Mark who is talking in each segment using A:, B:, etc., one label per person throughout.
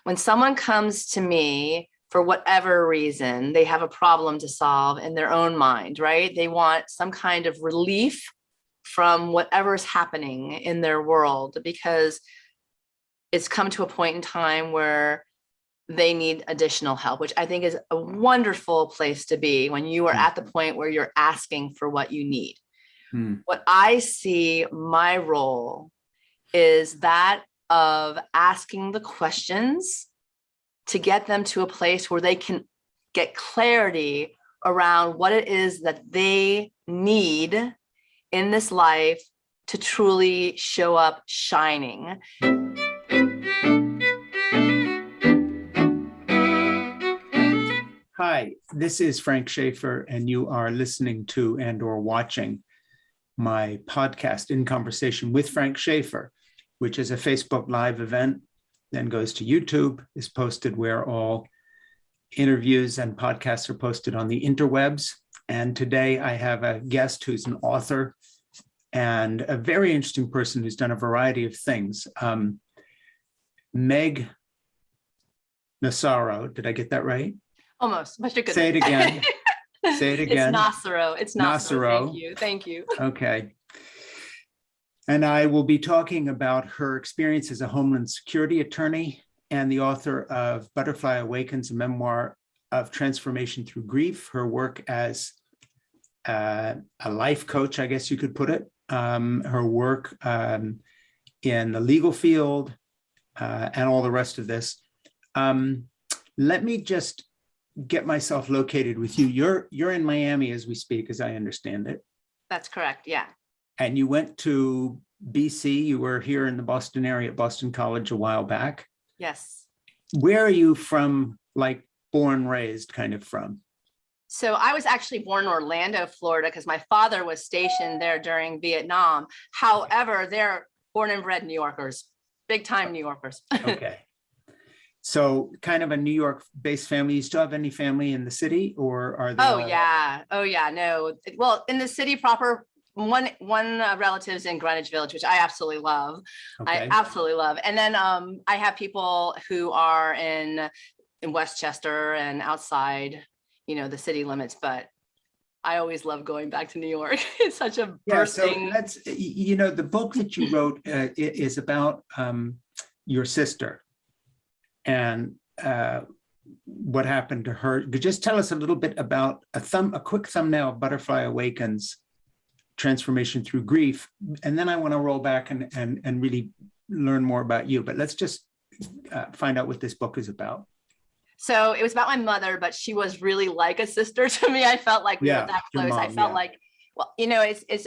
A: when someone comes to me for whatever reason, they have a problem to solve in their own mind, right? They want some kind of relief from whatever's happening in their world, because it's come to a point in time where they need additional help, which I think is a wonderful place to be when you are at the point where you're asking for what you need. What I see my role is that of asking the questions to get them to a place where they can get clarity around what it is that they need in this life to truly show up shining.
B: Hi, this is Frank Schaeffer, and you are listening to and/or watching my podcast, In Conversation with Frank Schaeffer, which is a Facebook Live event, then goes to YouTube, is posted where all interviews and podcasts are posted on the interwebs. And today I have a guest who's an author and a very interesting person who's done a variety of things. Meg Nocero, did I get that right?
A: Almost, but you're good.
B: Say it again. Say it again.
A: It's Nocero. It's Nocero. Thank you. Thank you.
B: Okay. And I will be talking about her experience as a Homeland Security Attorney and the author of Butterfly Awakens, a memoir of transformation through grief, her work as a life coach, I guess you could put it, her work in the legal field, and all the rest of this. Let me just get myself located with you. You're in Miami as we speak, as I understand it.
A: That's correct. Yeah.
B: And you went to BC. You were here in the Boston area at Boston College a while back.
A: Yes.
B: Where are you from, like born, raised kind of from?
A: So I was actually born in Orlando, Florida, because my father was stationed there during Vietnam. However, they're born and bred New Yorkers, big time New Yorkers.
B: Okay. So kind of a New York-based family. You still have any family in the city, or are they?
A: Oh yeah. No. Well, in the city proper, one relative's in Greenwich Village, which I absolutely love.
B: Okay.
A: I absolutely love. And then I have people who are in Westchester and outside, the city limits, but I always love going back to New York. It's such a bursting.
B: So that's, the book that you wrote is about your sister and what happened to her. Could you just tell us a little bit about a quick thumbnail of Butterfly Awakens, Transformation Through Grief, and then I want to roll back and really learn more about you. But let's just find out what this book is about. So
A: it was about my mother, but she was really like a sister to me. I felt like we were that close. Mom, I felt like, well, it's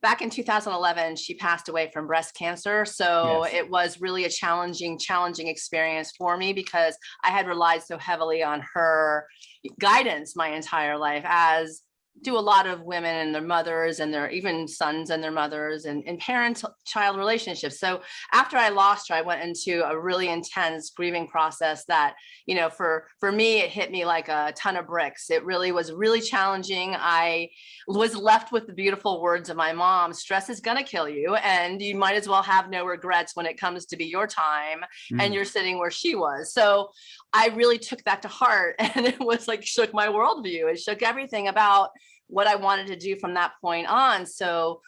A: back in 2011, she passed away from breast cancer. So It was really a challenging experience for me, because I had relied so heavily on her guidance my entire life, as do a lot of women and their mothers and their even sons and their mothers and parent-child relationships. So after I lost her, I went into a really intense grieving process that, for me, it hit me like a ton of bricks. It really was really challenging. I was left with the beautiful words of my mom: stress is going to kill you, and you might as well have no regrets when it comes to be your time. And you're sitting where she was. So I really took that to heart, and it was like shook my worldview. It shook everything about what I wanted to do from that point on. So,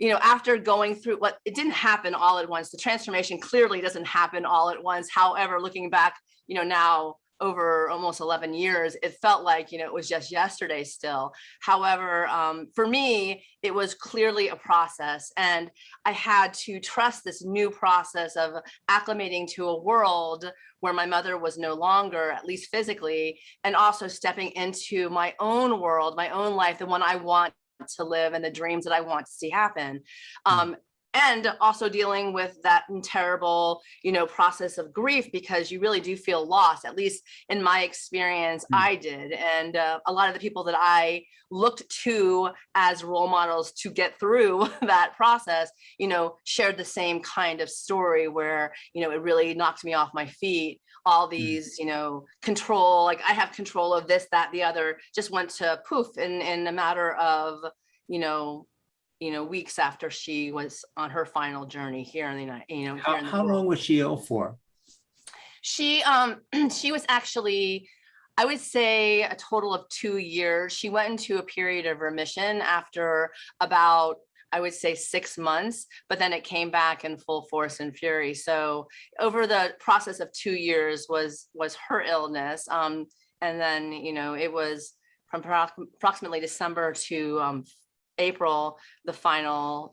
A: after going through it didn't happen all at once. The transformation clearly doesn't happen all at once. However, looking back, now over almost 11 years, it felt like, it was just yesterday still. However, for me, it was clearly a process, and I had to trust this new process of acclimating to a world where my mother was no longer, at least physically, and also stepping into my own world, my own life, the one I want to live and the dreams that I want to see happen. And also dealing with that terrible, process of grief, because you really do feel lost. At least in my experience, I did. And a lot of the people that I looked to as role models to get through that process, shared the same kind of story where, it really knocked me off my feet. All these, control, like I have control of this, that, the other, just went to poof in a matter of, weeks after she was on her final journey here in the United.
B: How long was she ill for?
A: She was actually, I would say, a total of 2 years. She went into a period of remission after about, I would say, 6 months, but then it came back in full force and fury. So over the process of 2 years was her illness. And then, it was from approximately December to April, the final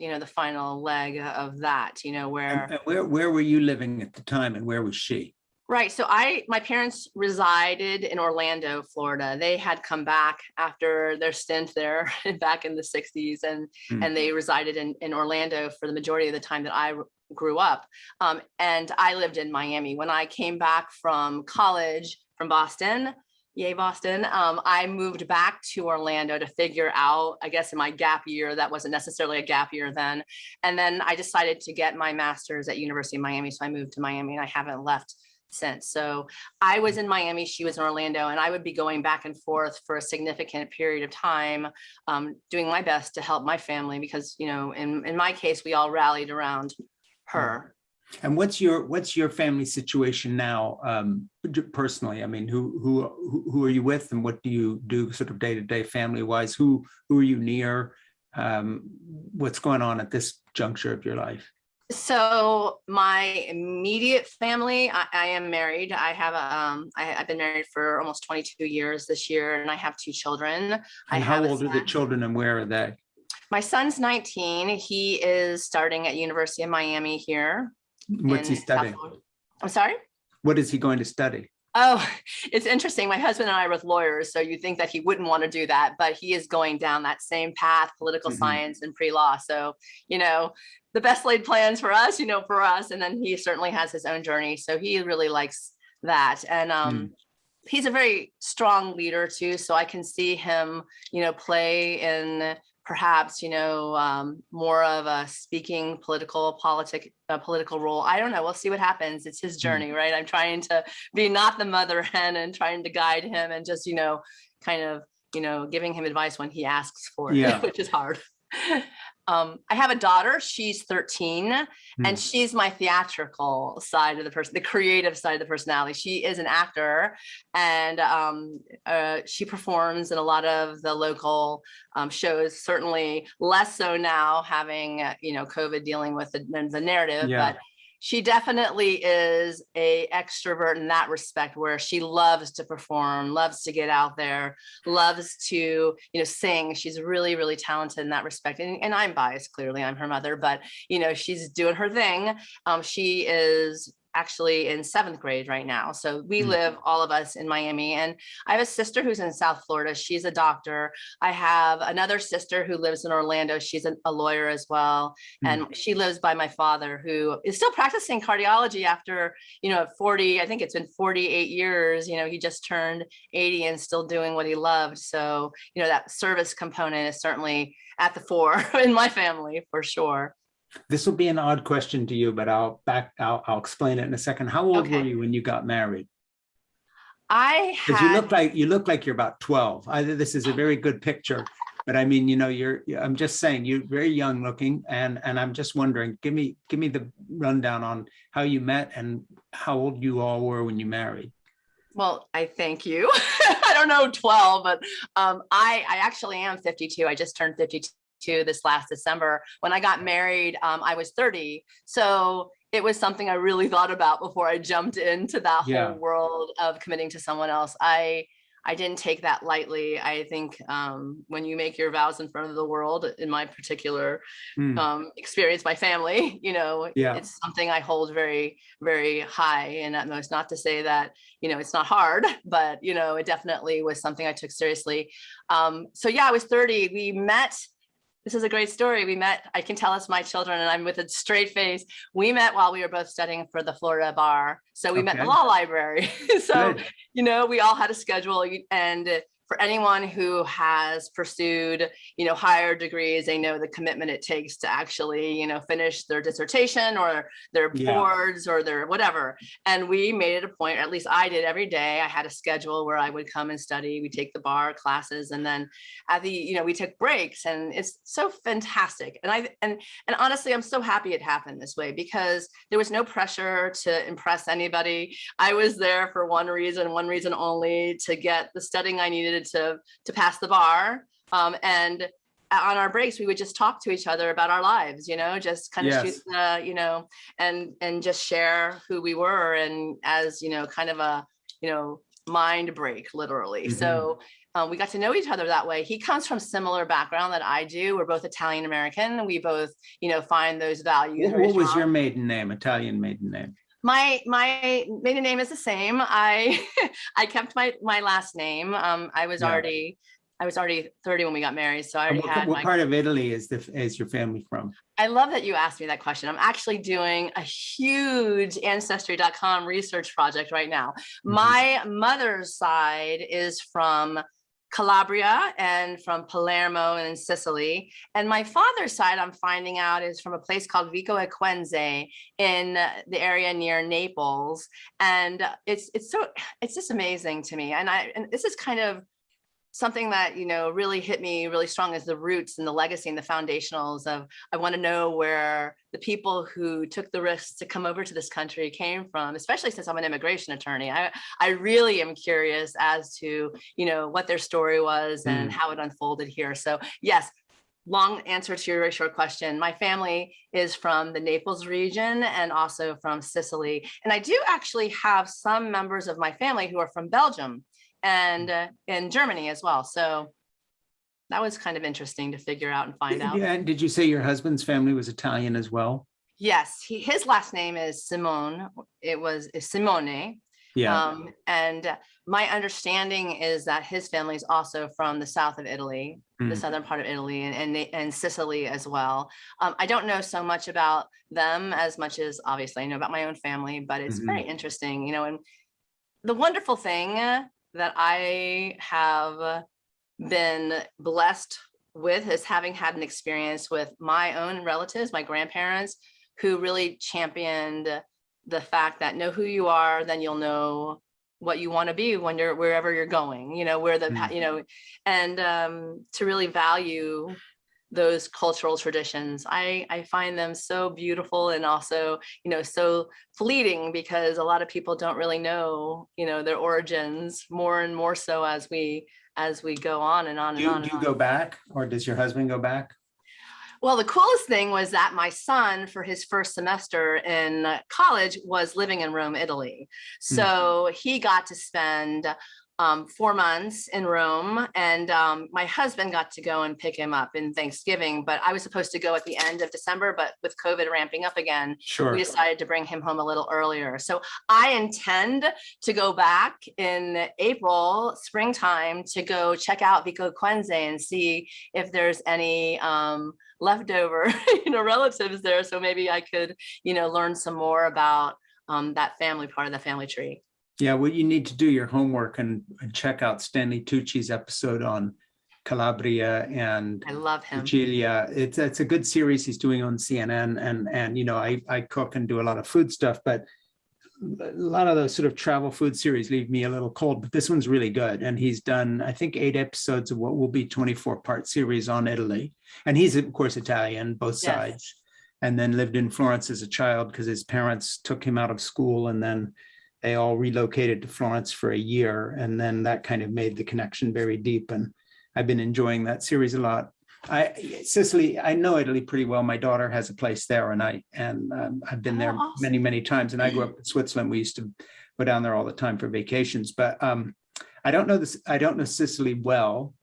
A: leg of that, where.
B: And where were you living at the time, and where was she?
A: Right. So my parents resided in Orlando, Florida. They had come back after their stint there back in the 60s, and they resided in Orlando for the majority of the time that I grew up. And I lived in Miami. When I came back from college from Boston, yay, Boston, I moved back to Orlando to figure out, I guess, in my gap year, that wasn't necessarily a gap year then. And then I decided to get my master's at University of Miami. So I moved to Miami, and I haven't left since. So I was in Miami, she was in Orlando, and I would be going back and forth for a significant period of time, doing my best to help my family because, in my case, we all rallied around her.
B: And what's your family situation now, personally? I mean, who are you with, and what do you do sort of day-to-day family-wise? Who are you near? What's going on at this juncture of your life?
A: So my immediate family, I am married. I have I've been married for almost 22 years this year, and I have 2 children.
B: And how old are the children, and where are they?
A: My son's 19. He is starting at University of Miami here.
B: What's he studying?
A: I'm sorry?
B: What is he going to study?
A: Oh, it's interesting. My husband and I are both lawyers, so you think that he wouldn't want to do that, but he is going down that same path, political science and pre-law. So, the best laid plans for us, for us. And then he certainly has his own journey. So he really likes that. And he's a very strong leader too. So I can see him, play in perhaps, more of a speaking political role. I don't know. We'll see what happens. It's his journey, right? I'm trying to be not the mother hen and trying to guide him and just, kind of, giving him advice when he asks for it, which is hard. I have a daughter, she's 13, and she's my theatrical side of the person, the creative side of the personality. She is an actor, and she performs in a lot of the local shows, certainly less so now having, COVID dealing with the narrative, but she definitely is a extrovert in that respect, where she loves to perform, loves to get out there, loves to, sing. She's really, really talented in that respect. And I'm biased, clearly, I'm her mother, but, she's doing her thing. She is actually in 7th grade right now. So we live, all of us, in Miami. And I have a sister who's in South Florida. She's a doctor. I have another sister who lives in Orlando. She's a lawyer as well. And she lives by my father, who is still practicing cardiology after, 40, I think it's been 48 years. He just turned 80 and still doing what he loved. So, that service component is certainly at the fore in my family, for sure.
B: This will be an odd question to you, but I'll explain it in a second. How old were you when you got married? Because you look like you're about 12. This is a very good picture, but I mean, I'm just saying you're very young looking, and I'm just wondering, give me the rundown on how you met and how old you all were when you married.
A: Well, I thank you. I don't know 12, but I actually am 52. I just turned 52 this last December. When I got married, I was 30. So it was something I really thought about before I jumped into that whole world of committing to someone else. I didn't take that lightly. I think when you make your vows in front of the world, in my particular experience, my family, it's something I hold very, very high and utmost. Not to say that, it's not hard, but, it definitely was something I took seriously. So yeah, I was 30. We met. This is a great story. We met, I can tell us my children, and I'm with a straight face. We met while we were both studying for the Florida bar. So we met in the law library. So, we all had a schedule, and for anyone who has pursued, higher degrees, they know the commitment it takes to actually, finish their dissertation or their boards or their whatever. And we made it a point, or at least I did every day. I had a schedule where I would come and study. We take the bar classes, and then at the, we took breaks, and it's so fantastic. And honestly, I'm so happy it happened this way, because there was no pressure to impress anybody. I was there for one reason only, to get the studying I needed to pass the bar. And on our breaks, we would just talk to each other about our lives, just kind of shoot the, and just share who we were, and as, kind of a, mind break, literally. Mm-hmm. So we got to know each other that way. He comes from similar background that I do. We're both Italian American. We both, find those values.
B: What was your maiden name, Italian maiden name?
A: My maiden name is the same. I kept my last name. I was already 30 when we got married, so I already had.
B: What part of Italy is your family from?
A: I love that you asked me that question. I'm actually doing a huge Ancestry.com research project right now. Mm-hmm. My mother's side is from Calabria and from Palermo and in Sicily. And my father's side, I'm finding out, is from a place called Vico Equense in the area near Naples. And it's just amazing to me. And this is kind of something that, really hit me really strong, is the roots and the legacy and the foundationals of, I want to know where the people who took the risks to come over to this country came from, especially since I'm an immigration attorney. I really am curious as to, what their story was and how it unfolded here. So yes, long answer to your very short question. My family is from the Naples region and also from Sicily. And I do actually have some members of my family who are from Belgium and in Germany as well. So that was kind of interesting to figure out and find out.
B: Yeah, and did you say your husband's family was Italian as well?
A: Yes, his last name is Simone. Is Simone.
B: Yeah.
A: And my understanding is that his family is also from the south of Italy, the southern part of Italy, and Sicily as well. I don't know so much about them as much as obviously I know about my own family, but it's very interesting, and the wonderful thing that I have been blessed with is having had an experience with my own relatives, my grandparents, who really championed the fact that know who you are, then you'll know what you want to be when you're wherever you're going, where the, and to really value those cultural traditions. I find them so beautiful and also, so fleeting, because a lot of people don't really know, their origins, more and more so as we go on and on and on.
B: Do you go back, or does your husband go back?
A: Well, the coolest thing was that my son, for his first semester in college, was living in Rome, Italy. So he got to spend 4 months in Rome, and my husband got to go and pick him up in Thanksgiving, but I was supposed to go at the end of December, but with COVID ramping up again, we decided to bring him home a little earlier. So I intend to go back in April, springtime, to go check out Vico Equense and see if there's any leftover, relatives there. So maybe I could, learn some more about that family, part of the family tree.
B: Yeah, well, you need to do your homework and check out Stanley Tucci's episode on Calabria and
A: I love him.
B: Sicilia. It's a good series he's doing on CNN, and I cook and do a lot of food stuff, but a lot of those sort of travel food series leave me a little cold, but this one's really good. And he's done, I think, 8 episodes of what will be 24-part series on Italy. And he's, of course, Italian, both sides, and then lived in Florence as a child because his parents took him out of school, and then they all relocated to Florence for a year. And then that kind of made the connection very deep. And I've been enjoying that series a lot. Sicily, I know Italy pretty well. My daughter has a place there, and I've been there many, many times. And I grew up in Switzerland. We used to go down there all the time for vacations. But I don't know this. I don't know Sicily well.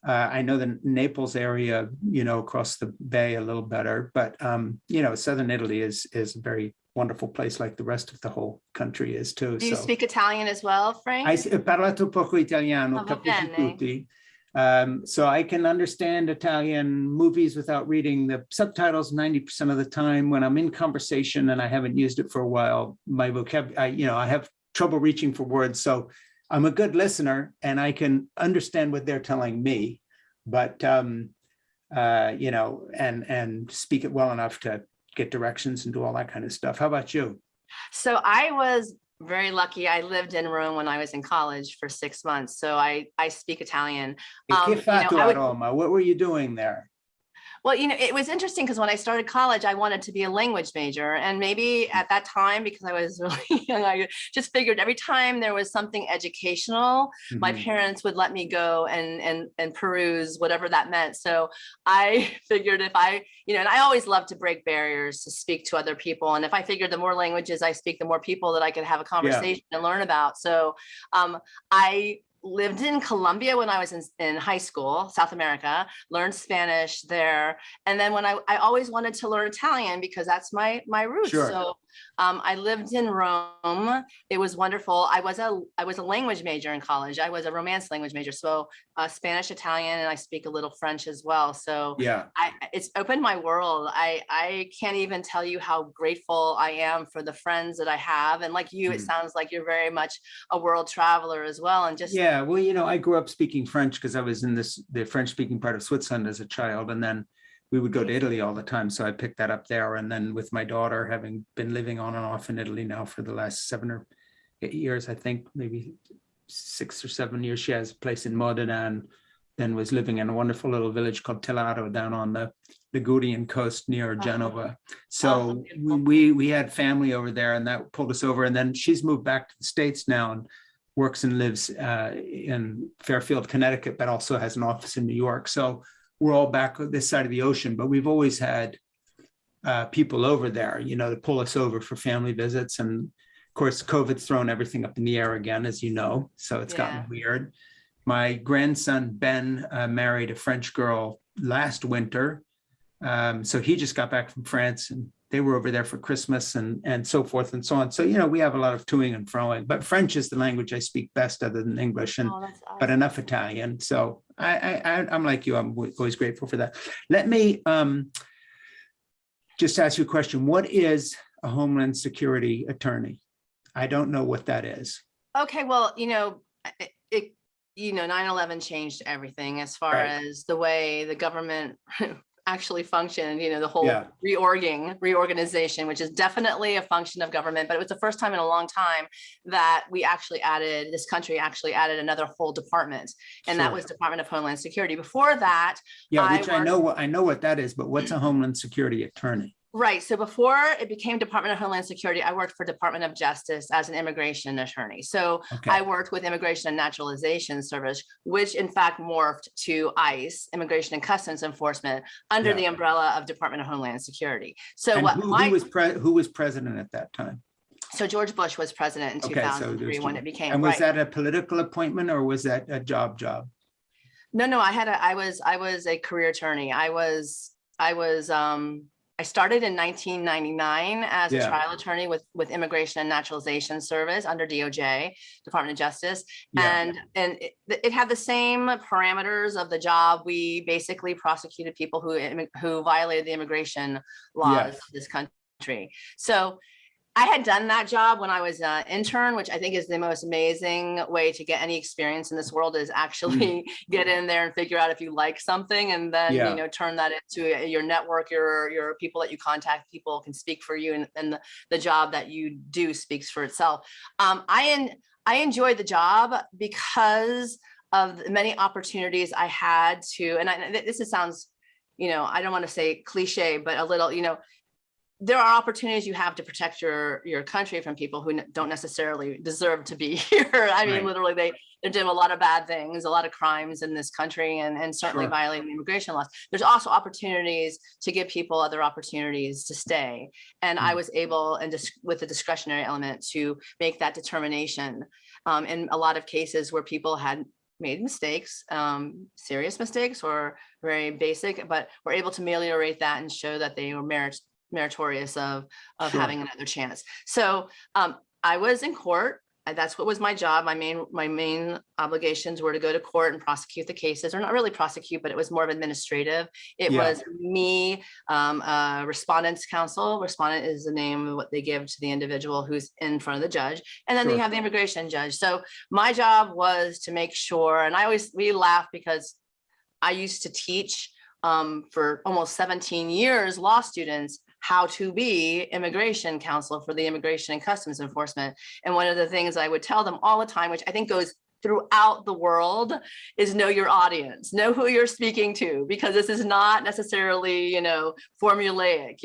B: I know the Naples area, across the bay a little better. But southern Italy is a very wonderful place, like the rest of the whole country is too.
A: Do you speak Italian as well, Frank?
B: I parlato poco italiano, capisci tutti. So I can understand Italian movies without reading the subtitles 90% of the time. When I'm in conversation and I haven't used it for a while, my vocabulary, I have trouble reaching for words. So I'm a good listener and I can understand what they're telling me, but, you know, and speak it well enough to get directions and do all that kind of stuff. How about you?
A: So I was very lucky. I lived in Rome when I was in college for 6 months. So I speak Italian.
B: E che fatto
A: you know,
B: a Roma? What were you doing there?
A: Well, you know, it was interesting because when I started college, I wanted to be a language major. And maybe at that time, because I was really young, I just figured every time there was something educational, my parents would let me go and peruse whatever that meant. So I figured if I, you know, and I always love to break barriers to speak to other people. And if I figured the more languages I speak, the more people that I could have a conversation and learn about. So I lived in Colombia when I was in high school, South America, learned Spanish there. And then when I always wanted to learn Italian because that's my roots.
B: Sure.
A: So I lived in Rome. It was wonderful. I was a language major in college. I was a Romance language major. So Spanish, Italian, and I speak a little French as well. So
B: yeah,
A: it's opened my world. I can't even tell you how grateful I am for the friends that I have. And like you, it sounds like you're very much a world traveler as well. And just
B: yeah, well, you know, I grew up speaking French because I was in the French speaking part of Switzerland as a child, and then we would go to Italy all the time. So I picked that up there. And then with my daughter, having been living on and off in Italy now for the last 7 or 8 years, I think maybe 6 or 7 years, she has a place in Modena, and then was living in a wonderful little village called Tellaro down on the Ligurian coast near Genova. So we had family over there, and that pulled us over. And then she's moved back to the States now and works and lives in Fairfield, Connecticut, but also has an office in New York. So we're all back on this side of the ocean, but we've always had people over there, you know, to pull us over for family visits. And of course, COVID's thrown everything up in the air again, as you know, so it's gotten weird. My grandson, Ben, married a French girl last winter. So he just got back from France, and they were over there for Christmas and so forth and so on. So, you know, we have a lot of toing and froing, but French is the language I speak best other than English, and
A: awesome.
B: But enough Italian. So I'm like you, I'm always grateful for that. Let me just ask you a question. What is a Homeland Security Attorney? I don't know what that is.
A: Okay, well, you know, 9/11 changed everything as far as the way the government actually functioned, you know, the whole reorganization, which is definitely a function of government, but it was the first time in a long time that this country actually added another whole department, and that was Department of Homeland Security. Before that,
B: I know what that is, but what's a Homeland Security Attorney?
A: Right. So before it became Department of Homeland Security, I worked for Department of Justice as an immigration attorney. So I worked with Immigration and Naturalization Service, which in fact morphed to ICE, Immigration and Customs Enforcement, under the umbrella of Department of Homeland Security. So
B: who was president at that time?
A: So George Bush was president in 2003 when it became.
B: And was that a political appointment, or was that a job?
A: No, I was a career attorney. I started in 1999 as a trial attorney with Immigration and Naturalization Service under DOJ, Department of Justice. And it had the same parameters of the job. We basically prosecuted people who violated the immigration laws of this country. So I had done that job when I was an intern, which I think is the most amazing way to get any experience in this world, is actually get in there and figure out if you like something, and then you know, turn that into your network, your people that you contact. People can speak for you, and the job that you do speaks for itself. I enjoyed the job because of the many opportunities I had to, and this sounds, you know, I don't want to say cliche, but a little, you know, there are opportunities you have to protect your country from people who don't necessarily deserve to be here. I mean, literally, they're doing a lot of bad things, a lot of crimes in this country, and certainly violating immigration laws. There's also opportunities to give people other opportunities to stay. And I was able, with the discretionary element, to make that determination in a lot of cases where people had made mistakes, serious mistakes or very basic, but were able to ameliorate that and show that they were meritorious of having another chance. So I was in court that's what was my job. My main obligations were to go to court and prosecute the cases, or not really prosecute, but it was more of administrative. It was me, respondent's counsel. Respondent is the name of what they give to the individual who's in front of the judge. And then you have the immigration judge. So my job was to make sure, and we laugh because I used to teach for almost 17 years, law students, how to be immigration counsel for the Immigration and Customs Enforcement. And one of the things I would tell them all the time, which I think goes throughout the world, is know your audience, know who you're speaking to, because this is not necessarily, formulaic,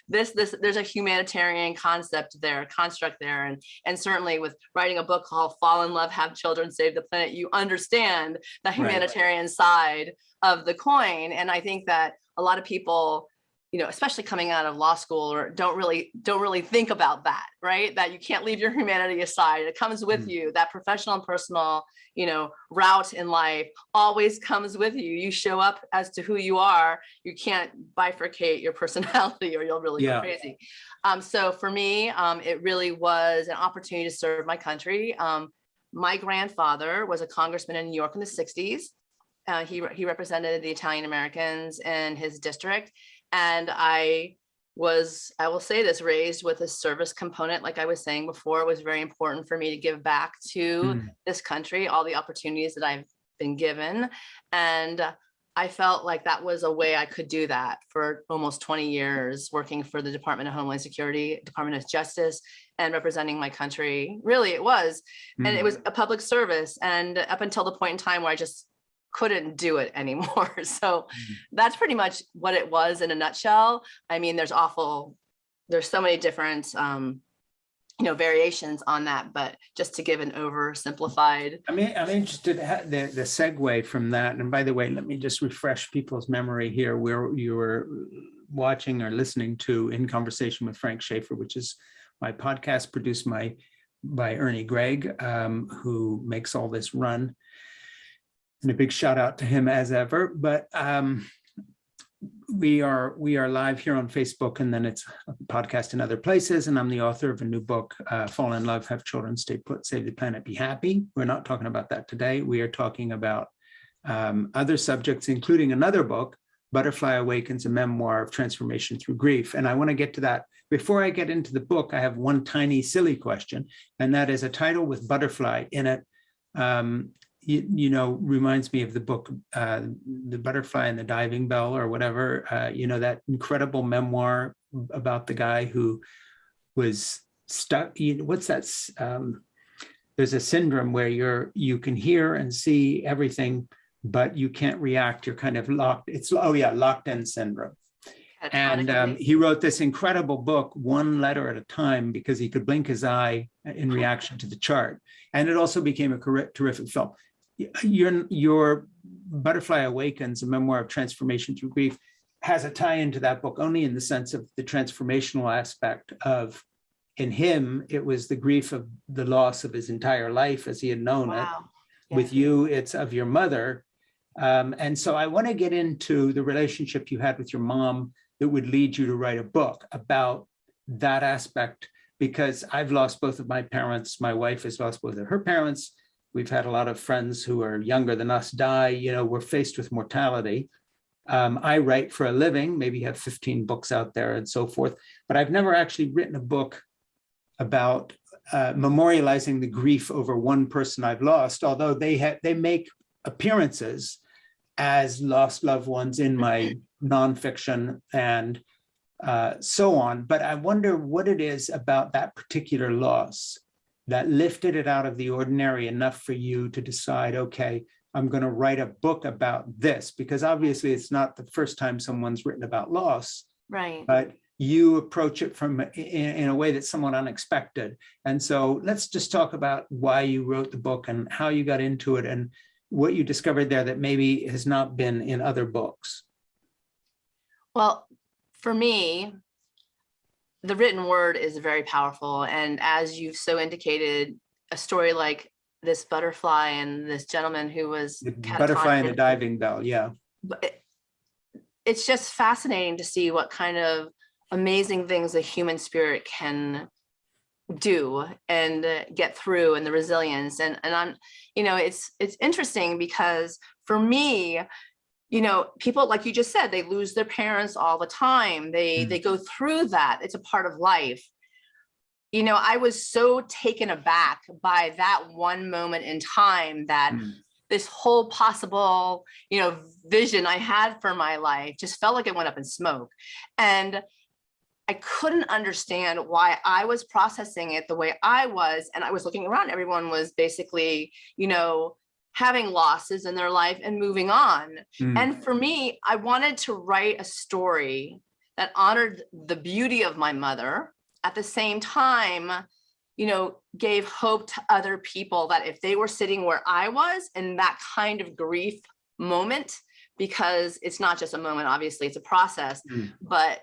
A: there's a humanitarian construct there. And certainly with writing a book called Fall in Love, Have Children, Save the Planet, you understand the humanitarian side of the coin. And I think that a lot of people, especially coming out of law school, or don't really think about that, right? That you can't leave your humanity aside. It comes with you. That professional and personal, route in life always comes with you. You show up as to who you are. You can't bifurcate your personality, or you'll really go crazy. So for me, it really was an opportunity to serve my country. My grandfather was a congressman in New York in the 60s. He represented the Italian Americans in his district. And I will say this, raised with a service component. Like I was saying before, it was very important for me to give back to this country, all the opportunities that I've been given. And I felt like that was a way I could do that for almost 20 years, working for the Department of Homeland Security, Department of Justice, and representing my country. Really, it was. And it was a public service. And up until the point in time where I just couldn't do it anymore. So that's pretty much what it was in a nutshell. I mean, there's so many different, variations on that, but just to give an oversimplified.
B: I'm interested the segue from that. And by the way, let me just refresh people's memory here, where you were watching or listening to In Conversation with Frank Schaeffer, which is my podcast produced by Ernie Gregg, who makes all this run. And a big shout out to him as ever. But we are live here on Facebook, and then it's a podcast in other places. And I'm the author of a new book, Fall in Love, Have Children, Stay Put, Save the Planet, Be Happy. We're not talking about that today. We are talking about other subjects, including another book, Butterfly Awakens, a Memoir of Transformation Through Grief. And I want to get to that. Before I get into the book, I have one tiny silly question, and that is a title with butterfly in it. Reminds me of the book, The Butterfly and the Diving Bell, or whatever, that incredible memoir about the guy who was stuck. What's that? There's a syndrome where you can hear and see everything, but you can't react. You're kind of locked. Locked in syndrome. And he wrote this incredible book, one letter at a time, because he could blink his eye in reaction to the chart. And it also became a terrific film. Your Butterfly Awakens, a Memoir of Transformation Through Grief, has a tie into that book only in the sense of the transformational aspect of, in him, it was the grief of the loss of his entire life as he had known it. Yeah. With you, it's of your mother. And so I want to get into the relationship you had with your mom that would lead you to write a book about that aspect, because I've lost both of my parents. My wife has lost both of her parents. We've had a lot of friends who are younger than us die. We're faced with mortality. I write for a living, maybe have 15 books out there and so forth, but I've never actually written a book about memorializing the grief over one person I've lost, although they make appearances as lost loved ones in my nonfiction and so on. But I wonder what it is about that particular loss that lifted it out of the ordinary enough for you to decide, okay, I'm going to write a book about this, because obviously it's not the first time someone's written about loss,
A: right?
B: But you approach it in a way that's somewhat unexpected. And so let's just talk about why you wrote the book and how you got into it and what you discovered there that maybe has not been in other books.
A: Well, for me, the written word is very powerful. And as you've so indicated, a story like this butterfly and this gentleman who was
B: the butterfly and the diving bell. Yeah.
A: It's just fascinating to see what kind of amazing things the human spirit can do and get through, and the resilience. And I'm, it's interesting because for me, people, like you just said, they lose their parents all the time. They go through that. It's a part of life. I was so taken aback by that one moment in time that this whole possible, vision I had for my life just felt like it went up in smoke. And I couldn't understand why I was processing it the way I was. And I was looking around, everyone was basically, having losses in their life and moving on. And for me, I wanted to write a story that honored the beauty of my mother, at the same time, gave hope to other people that if they were sitting where I was in that kind of grief moment, because it's not just a moment, obviously it's a process, but,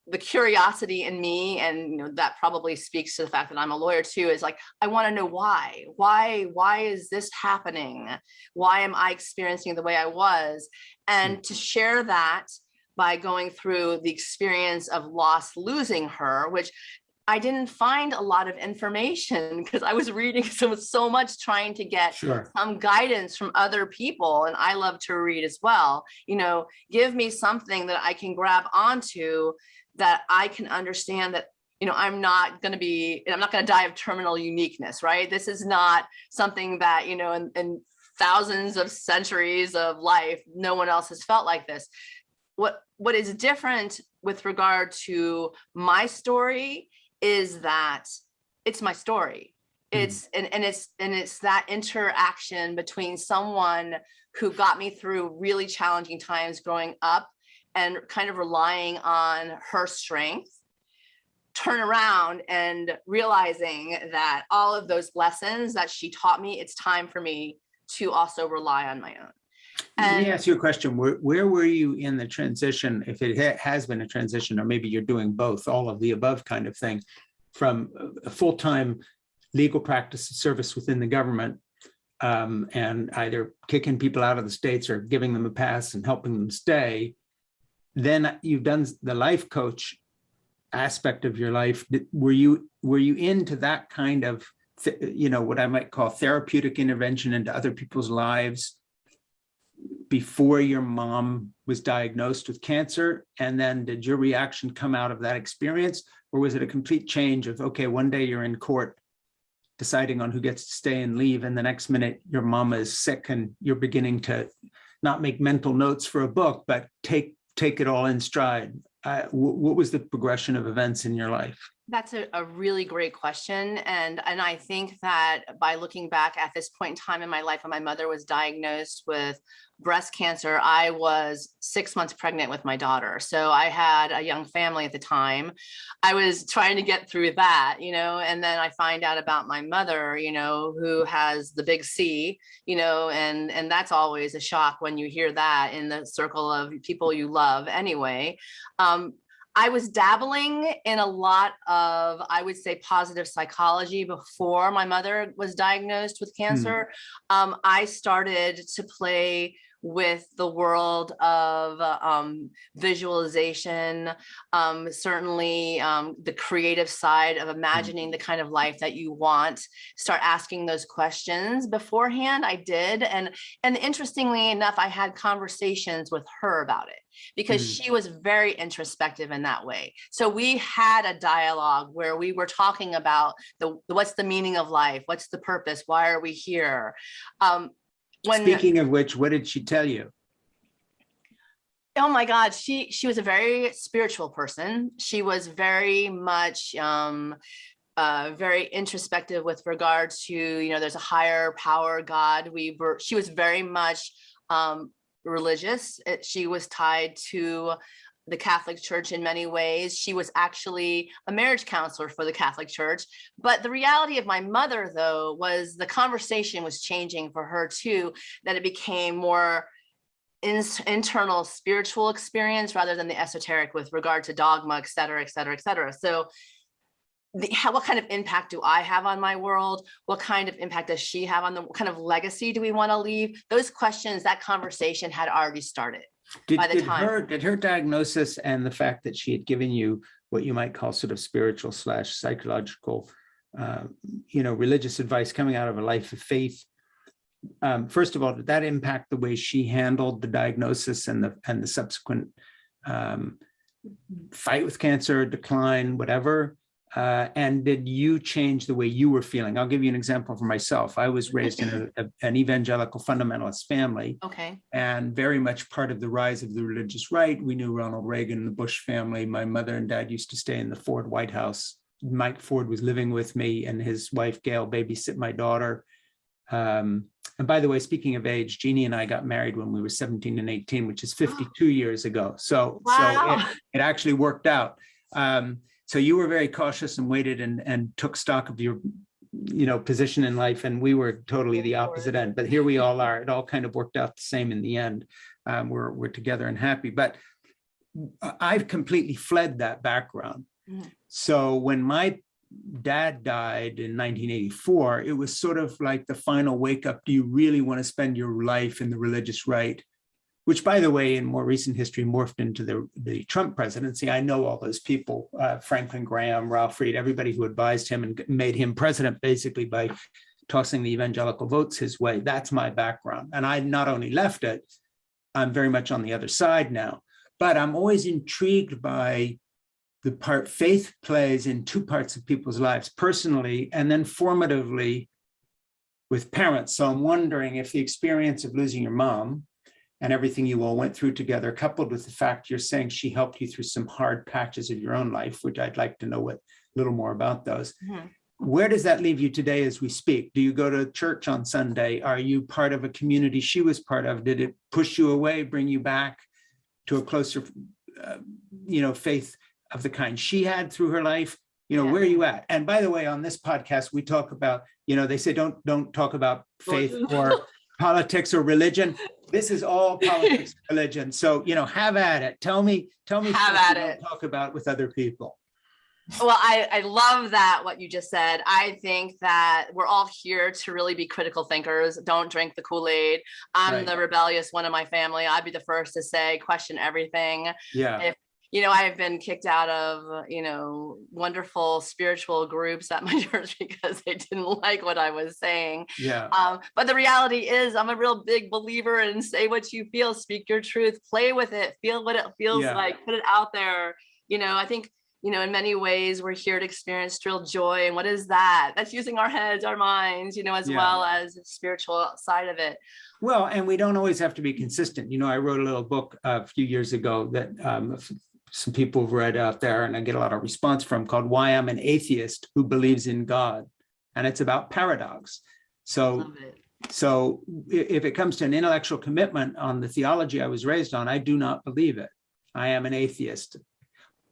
A: the curiosity in me, and that probably speaks to the fact that I'm a lawyer too, is like, I want to know why is this happening? Why am I experiencing the way I was? And to share that by going through the experience of losing her, which I didn't find a lot of information because I was reading so much, trying to get some guidance from other people. And I love to read as well. Give me something that I can grab onto, that I can understand that, I'm not going to die of terminal uniqueness, right? This is not something that, in thousands of centuries of life, no one else has felt like this. What is different with regard to my story is that it's my story. It's that interaction between someone who got me through really challenging times growing up and kind of relying on her strength, turn around and realizing that all of those lessons that she taught me, it's time for me to also rely on my own.
B: Let me ask you a question. Where were you in the transition, if it has been a transition, or maybe you're doing both, all of the above kind of thing, from a full-time legal practice service within the government, and either kicking people out of the states or giving them a pass and helping them stay? Then you've done the life coach aspect of your life. Were you into that kind of, what I might call therapeutic intervention into other people's lives before your mom was diagnosed with cancer? And then did your reaction come out of that experience? Or was it a complete change of, okay, one day you're in court deciding on who gets to stay and leave, and the next minute your mama is sick and you're beginning to not make mental notes for a book, but take it all in stride? What was the progression of events in your life?
A: That's a really great question. And I think that by looking back at this point in time in my life, when my mother was diagnosed with breast cancer, I was 6 months pregnant with my daughter. So I had a young family at the time. I was trying to get through that, and then I find out about my mother, who has the big C, and that's always a shock when you hear that in the circle of people you love anyway. I was dabbling in a lot of, I would say, positive psychology before my mother was diagnosed with cancer. I started to play with the world of visualization, certainly the creative side of imagining the kind of life that you want. Start asking those questions beforehand. I did. And interestingly enough, I had conversations with her about it, because she was very introspective in that way. So we had a dialogue where we were talking about what's the meaning of life? What's the purpose? Why are we here?
B: Speaking of which, what did she tell you?
A: Oh my God, she was a very spiritual person. She was very much very introspective with regard to, there's a higher power, God. She was very much religious. She was tied to the Catholic Church in many ways. She was actually a marriage counselor for the Catholic Church. But the reality of my mother, though, was the conversation was changing for her too, that it became more internal spiritual experience rather than the esoteric with regard to dogma, et cetera, et cetera, et cetera. So what kind of impact do I have on my world? What kind of impact does she have on what kind of legacy do we want to leave? Those questions, that conversation had already started. By the time.
B: Did her diagnosis and the fact that she had given you what you might call sort of spiritual / psychological, religious advice coming out of a life of faith. First of all, did that impact the way she handled the diagnosis and the subsequent fight with cancer, decline, whatever? And did you change the way you were feeling? I'll give you an example for myself. I was raised in an evangelical fundamentalist family, and very much part of the rise of the religious right. We knew Ronald Reagan, the Bush family. My mother and dad used to stay in the Ford White House. Mike Ford was living with me, and his wife, Gail, babysit my daughter. And by the way, speaking of age, Jeannie and I got married when we were 17 and 18, which is 52 years ago. So,
A: wow.
B: it actually worked out. So you were very cautious and waited and took stock of your, position in life. And we were totally the opposite end. But here we all are. It all kind of worked out the same in the end. We're together and happy. But I've completely fled that background. Mm-hmm. So when my dad died in 1984, it was sort of like the final wake up. Do you really want to spend your life in the religious right? Which, by the way, in more recent history morphed into the Trump presidency. I know all those people, Franklin Graham, Ralph Reed, everybody who advised him and made him president basically by tossing the evangelical votes his way. That's my background. And I not only left it, I'm very much on the other side now, but I'm always intrigued by the part faith plays in two parts of people's lives, personally and then formatively with parents. So I'm wondering if the experience of losing your mom and everything you all went through together, coupled with the fact you're saying she helped you through some hard patches of your own life, which I'd like to know a little more about those. Mm-hmm. Where does that leave you today as we speak? Do you go to church on Sunday? Are you part of a community she was part of? Did it push you away, bring you back to a closer, faith of the kind she had through her life? Where are you at? And by the way, on this podcast, we talk about, they say, don't talk about faith or politics or religion. This is all politics and religion. So, have at it. Tell me have at it. Talk about with other people.
A: Well, I love that, what you just said. I think that we're all here to really be critical thinkers. Don't drink the Kool-Aid. I'm the rebellious one in my family. I'd be the first to say, question everything.
B: Yeah.
A: I've been kicked out of, wonderful spiritual groups at my church because they didn't like what I was saying.
B: Yeah.
A: But the reality is I'm a real big believer in say what you feel, speak your truth, play with it, feel what it feels like, put it out there. I think, in many ways we're here to experience real joy. And what is that? That's using our heads, our minds, as well as the spiritual side of it.
B: Well, and we don't always have to be consistent. I wrote a little book a few years ago that some people have read out there, and I get a lot of response from, called Why I'm an Atheist Who Believes in God. And it's about paradox. So if it comes to an intellectual commitment on the theology I was raised on, I do not believe it. I am an atheist.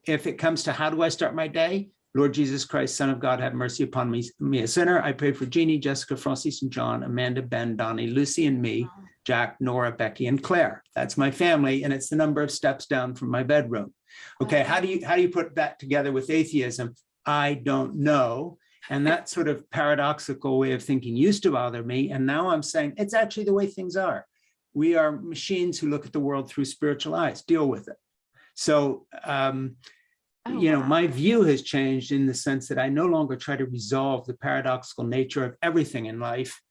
B: If it comes to how do I start my day? Lord Jesus Christ, Son of God, have mercy upon me, a sinner. I pray for Jeannie, Jessica, Francis, and John, Amanda, Ben, Donnie, Lucy, and me, Jack, Nora, Becky, and Claire. That's my family, and it's the number of steps down from my bedroom. Okay, how do you put that together with atheism? I don't know. And that sort of paradoxical way of thinking used to bother me. And now I'm saying it's actually the way things are. We are machines who look at the world through spiritual eyes, deal with it. So, my view has changed in the sense that I no longer try to resolve the paradoxical nature of everything in life,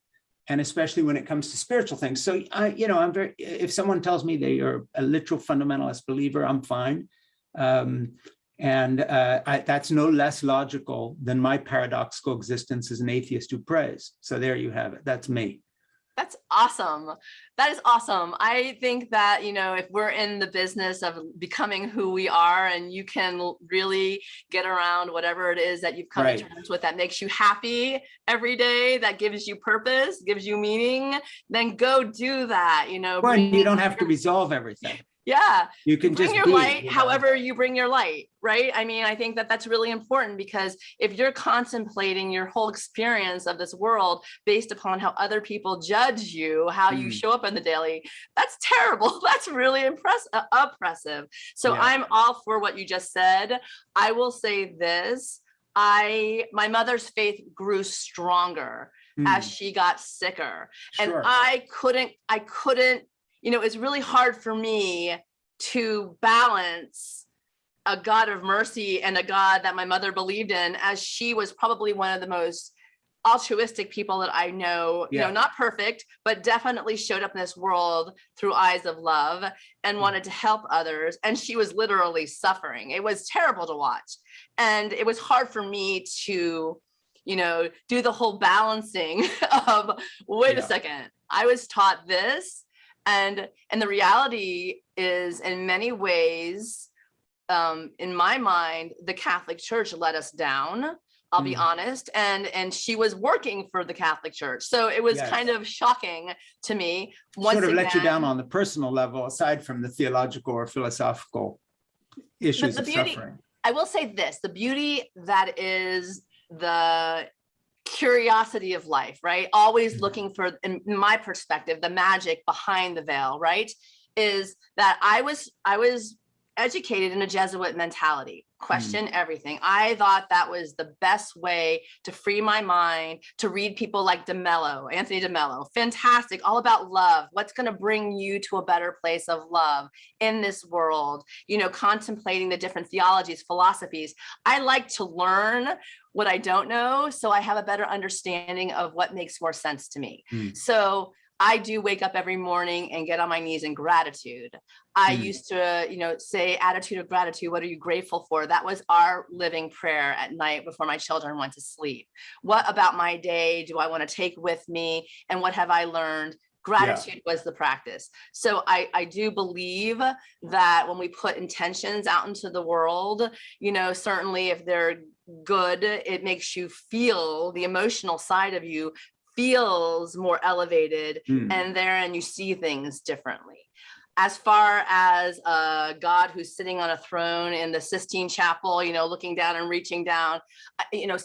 B: and especially when it comes to spiritual things. So, if someone tells me they are a literal fundamentalist believer, I'm fine. That's no less logical than my paradoxical existence as an atheist who prays. So there you have it. That's me.
A: That's awesome. That is awesome. I think that, if we're in the business of becoming who we are, and you can really get around whatever it is that you've come to terms with that makes you happy every day, that gives you purpose, gives you meaning, then go do that.
B: Well, you don't have to resolve everything.
A: Yeah.
B: You can
A: bring
B: just
A: your light, however you bring your light, right? I mean, I think that that's really important, because if you're contemplating your whole experience of this world based upon how other people judge you, how you show up in the daily, that's terrible. That's really oppressive. So I'm all for what you just said. I will say this. My mother's faith grew stronger as she got sicker. And I couldn't, it's really hard for me to balance a God of mercy and a God that my mother believed in, as she was probably one of the most altruistic people that I know, you know, not perfect, but definitely showed up in this world through eyes of love and wanted to help others. And she was literally suffering. It was terrible to watch. And it was hard for me to, you know, do the whole balancing of, wait a second, I was taught this. And the reality is, in many ways, in my mind, the Catholic Church let us down. I'll be honest. And she was working for the Catholic Church. So it was kind of shocking to me.
B: Sort of let you down on the personal level, aside from the theological or philosophical issues of suffering.
A: I will say this, the beauty that is the curiosity of life, right? Always looking for, in my perspective, the magic behind the veil, right? Is that I was educated in a Jesuit mentality, question everything. I thought that was the best way to free my mind, to read people like Anthony DeMello, fantastic, all about love. What's going to bring you to a better place of love in this world? You know, contemplating the different theologies, philosophies. I like to learn what I don't know, so I have a better understanding of what makes more sense to me. So I do wake up every morning and get on my knees in gratitude. I used to, you know, say attitude of gratitude. What are you grateful for? That was our living prayer at night before my children went to sleep. What about my day do I want to take with me? And what have I learned? Gratitude was the practice. So I do believe that when we put intentions out into the world, you know, certainly if they're good, it makes you feel, the emotional side of you feels more elevated, and therein you see things differently. As far as a God who's sitting on a throne in the Sistine Chapel, you know, looking down and reaching down, you know,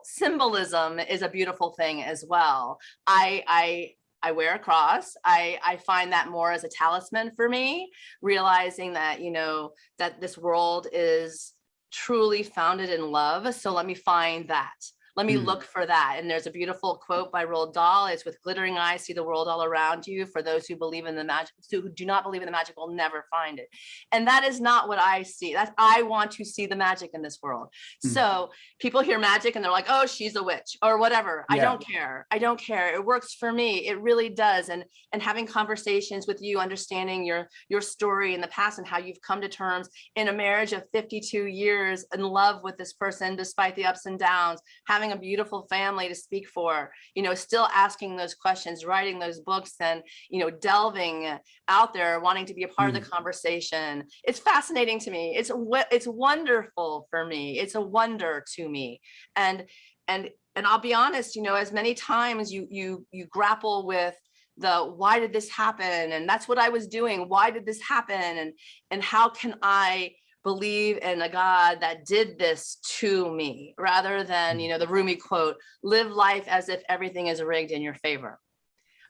A: symbolism is a beautiful thing as well. I wear a cross. I find that more as a talisman for me, realizing that, you know, that this world is truly founded in love. So let me find that. Let me look for that. And there's a beautiful quote by Roald Dahl. It's with glittering eyes, see the world all around you. For those who believe in the magic, who do not believe in the magic will never find it. And that is not what I see. I want to see the magic in this world. So people hear magic and they're like, oh, she's a witch or whatever. I don't care. I don't care. It works for me. It really does. And having conversations with you, understanding your story in the past and how you've come to terms in a marriage of 52 years in love with this person, despite the ups and downs, having a beautiful family to speak for, you know, still asking those questions, writing those books, and, you know, delving out there, wanting to be a part of the conversation. It's fascinating to me. It's wonderful for me. It's a wonder to me. And I'll be honest, you know, as many times you grapple with the why did this happen? And that's what I was doing. Why did this happen? And how can I believe in a God that did this to me, rather than, you know, the Rumi quote, live life as if everything is rigged in your favor.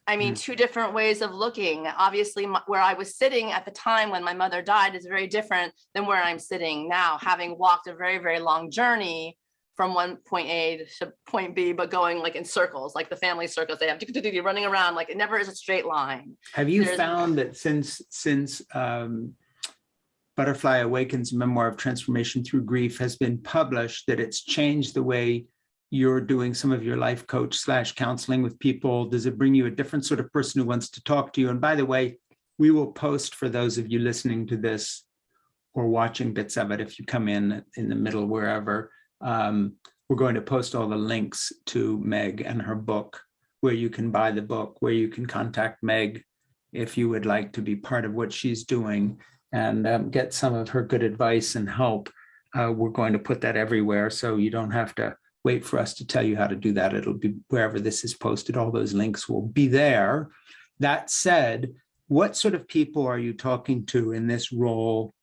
A: I mean, two different ways of looking. Obviously, where I was sitting at the time when my mother died is very different than where I'm sitting now, having walked a very, very long journey from one point A to point B, but going like in circles, like the family circles they have, running around, like it never is a straight line.
B: Have you found that since Butterfly Awakens, Memoir of Transformation Through Grief has been published, that it's changed the way you're doing some of your life coach / counseling with people? Does it bring you a different sort of person who wants to talk to you? And by the way, we will post, for those of you listening to this or watching bits of it, if you come in the middle, wherever, we're going to post all the links to Meg and her book, where you can buy the book, where you can contact Meg if you would like to be part of what she's doing and get some of her good advice and help. We're going to put that everywhere, so you don't have to wait for us to tell you how to do that. It'll be wherever this is posted. All those links will be there. That said, what sort of people are you talking to in this role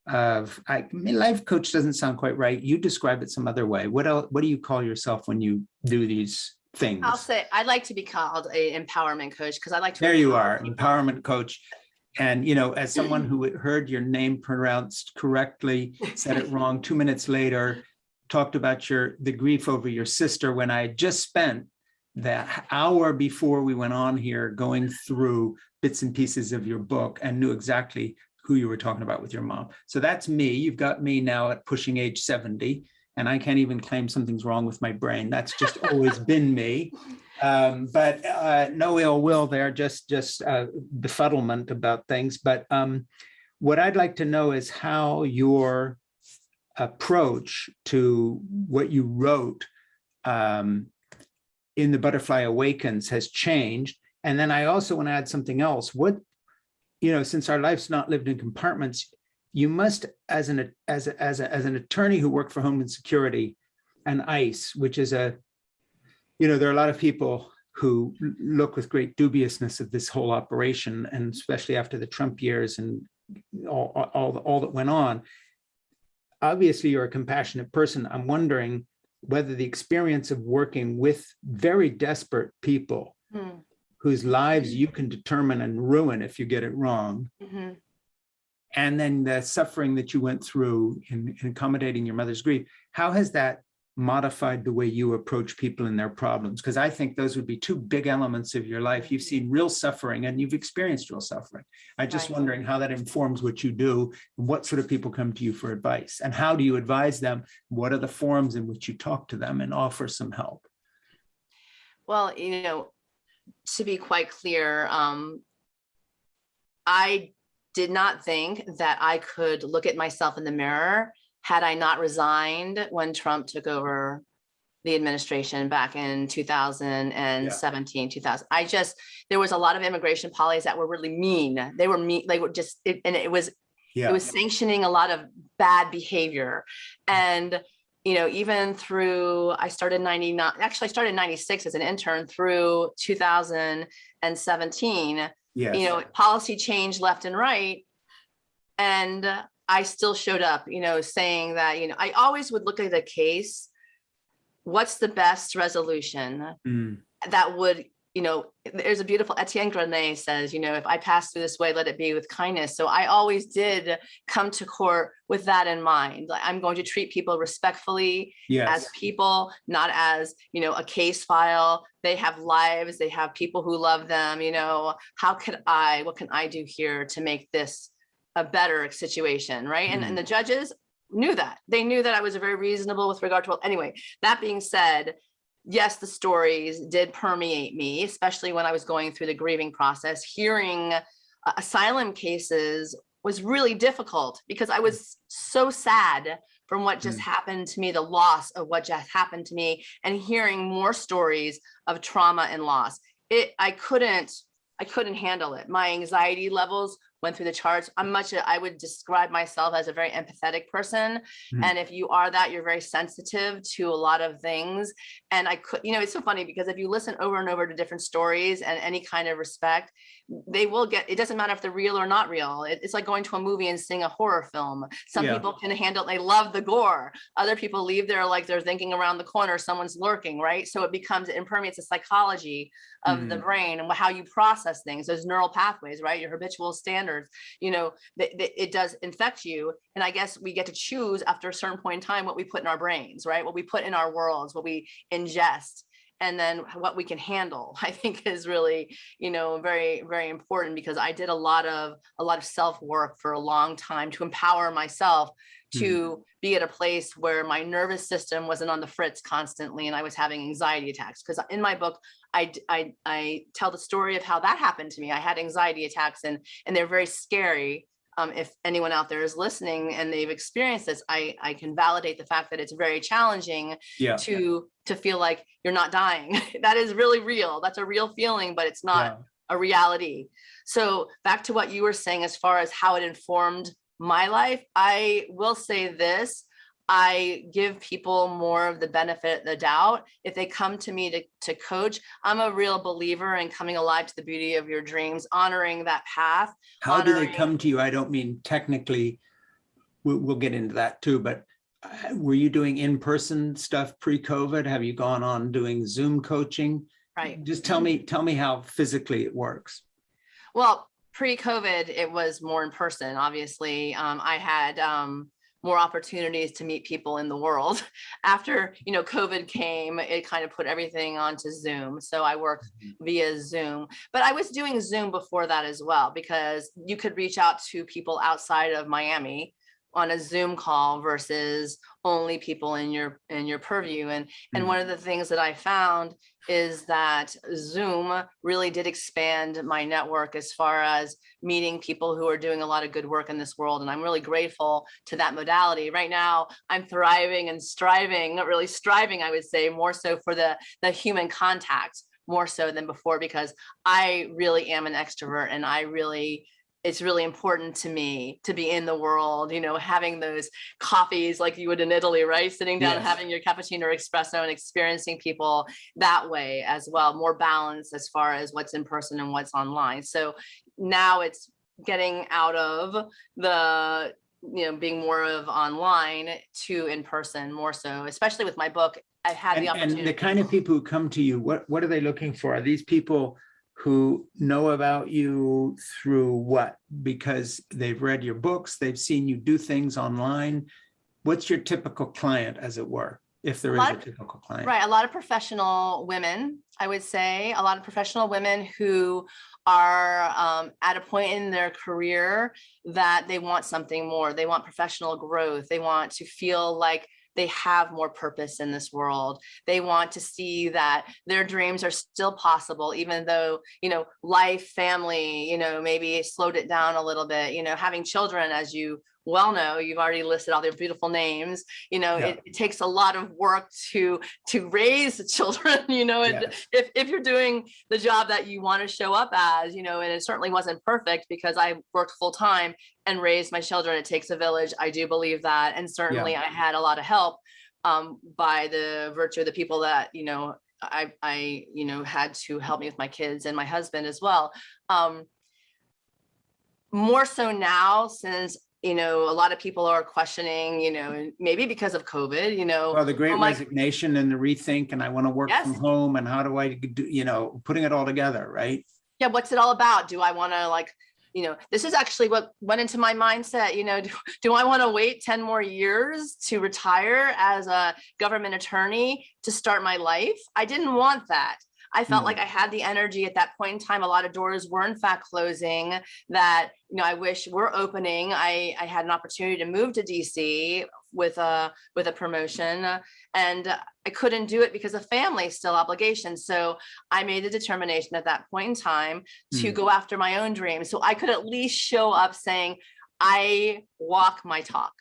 B: of, life coach doesn't sound quite right. You describe it some other way. What else, what do you call yourself when you do these things?
A: I'll say I'd like to be called an empowerment coach, because I like to.
B: There you are, empowerment coach. And, you know, as someone who heard your name pronounced correctly, said it wrong 2 minutes later, talked about the grief over your sister, when I just spent that hour before we went on here going through bits and pieces of your book and knew exactly who you were talking about with your mom. So that's me. You've got me now at pushing age 70, and I can't even claim something's wrong with my brain. That's just always been me. But no ill will there, just befuddlement about things. But what I'd like to know is how your approach to what you wrote in The Butterfly Awakens has changed. And then I also want to add something else. What, since our life's not lived in compartments, you must, as an attorney who worked for Homeland Security and ICE, which is there are a lot of people who look with great dubiousness at this whole operation, and especially after the Trump years and all that went on. Obviously, you're a compassionate person. I'm wondering whether the experience of working with very desperate people whose lives you can determine and ruin if you get it wrong, and then the suffering that you went through in accommodating your mother's grief, how has that modified the way you approach people and their problems? Because I think those would be two big elements of your life. You've seen real suffering and you've experienced real suffering. I'm just wondering how that informs what you do, and what sort of people come to you for advice, and how do you advise them? What are the forums in which you talk to them and offer some help?
A: Well, to be quite clear, I did not think that I could look at myself in the mirror had I not resigned when Trump took over the administration back in 2017, 2000. There was a lot of immigration policies that were really mean. They were mean, it was sanctioning a lot of bad behavior. And, even through, I started in 96 as an intern through 2017, policy change left and right. And I still showed up, saying that, I always would look at a case, what's the best resolution that would, there's a beautiful Etienne says, if I pass through this way, let it be with kindness. So I always did come to court with that in mind. Like, I'm going to treat people respectfully as people, not as, a case file. They have lives, they have people who love them, what can I do here to make this a better situation, right? And the judges knew that. They knew that I was very reasonable with regard to, anyway, that being said, yes, the stories did permeate me, especially when I was going through the grieving process. Hearing asylum cases was really difficult because I was so sad from what just happened to me, the loss of what just happened to me, and hearing more stories of trauma and loss. I couldn't handle it. My anxiety levels went through the charts. I would describe myself as a very empathetic person. And if you are that, you're very sensitive to a lot of things. And it's so funny because if you listen over and over to different stories and any kind of respect, it doesn't matter if they're real or not real. It's like going to a movie and seeing a horror film. Some people can handle, they love the gore. Other people leave there like they're thinking around the corner, someone's lurking, right? So it permeates the psychology of the brain and how you process things, those neural pathways, right? Your habitual standards, it does infect you. And I guess we get to choose after a certain point in time what we put in our brains, right? What we put in our worlds, what we ingest, and then what we can handle, I think is really, very, very important, because I did a lot of self-work for a long time to empower myself to be at a place where my nervous system wasn't on the fritz constantly and I was having anxiety attacks. Because in my book, I tell the story of how that happened to me. I had anxiety attacks and they're very scary. If anyone out there is listening and they've experienced this, I can validate the fact that it's very challenging to feel like you're not dying. That is really real. That's a real feeling, but it's not a reality. So back to what you were saying, as far as how it informed my life, I will say this. I give people more of the benefit of the doubt. If they come to me to coach, I'm a real believer in coming alive to the beauty of your dreams, honoring that path.
B: How do they come to you? I don't mean technically, we'll get into that too, but were you doing in-person stuff pre-COVID? Have you gone on doing Zoom coaching?
A: Right.
B: Just tell me how physically it works.
A: Well, pre-COVID, it was more in person, obviously. I had more opportunities to meet people in the world. After, COVID came, it kind of put everything onto Zoom. So I worked via Zoom, but I was doing Zoom before that as well, because you could reach out to people outside of Miami on a Zoom call versus only people in your purview. And one of the things that I found is that Zoom really did expand my network as far as meeting people who are doing a lot of good work in this world. And I'm really grateful to that modality. Right now, I'm thriving and striving, not really striving, I would say, more so for the human contact, more so than before, because I really am an extrovert, and it's really important to me to be in the world, having those coffees like you would in Italy, right? Sitting down and having your cappuccino or espresso and experiencing people that way as well, more balance as far as what's in person and what's online. So now it's getting out of the, being more of online to in person more so, especially with my book. I've had the opportunity.
B: And the kind of people who come to you, what are they looking for? Are these people who know about you through what? Because they've read your books, they've seen you do things online. What's your typical client, as it were, if there is a typical client?
A: Right, a lot of professional women, I would say, a lot of professional women who are at a point in their career that they want something more. They want professional growth. They want to feel like they have more purpose in this world. They want to see that their dreams are still possible, even though, life, family, maybe slowed it down a little bit, having children, as you well know, you've already listed all their beautiful names, it takes a lot of work to raise children, if you're doing the job that you want to show up as, and it certainly wasn't perfect because I worked full time and raised my children. It takes a village. I do believe that. And certainly I had a lot of help by the virtue of the people that, I had to help me with my kids and my husband as well. More so now, since a lot of people are questioning, maybe because of COVID,
B: well, the great resignation and the rethink, and I want to work from home, and how do I do, putting it all together, right?
A: Yeah. What's it all about? Do I want to this is actually what went into my mindset, do I want to wait 10 more years to retire as a government attorney to start my life? I didn't want that. I felt like I had the energy at that point in time. A lot of doors were in fact closing that, I wish were opening. I had an opportunity to move to DC with a promotion, and I couldn't do it because of family still obligations. So I made the determination at that point in time to go after my own dreams. So I could at least show up saying, I walk my talk.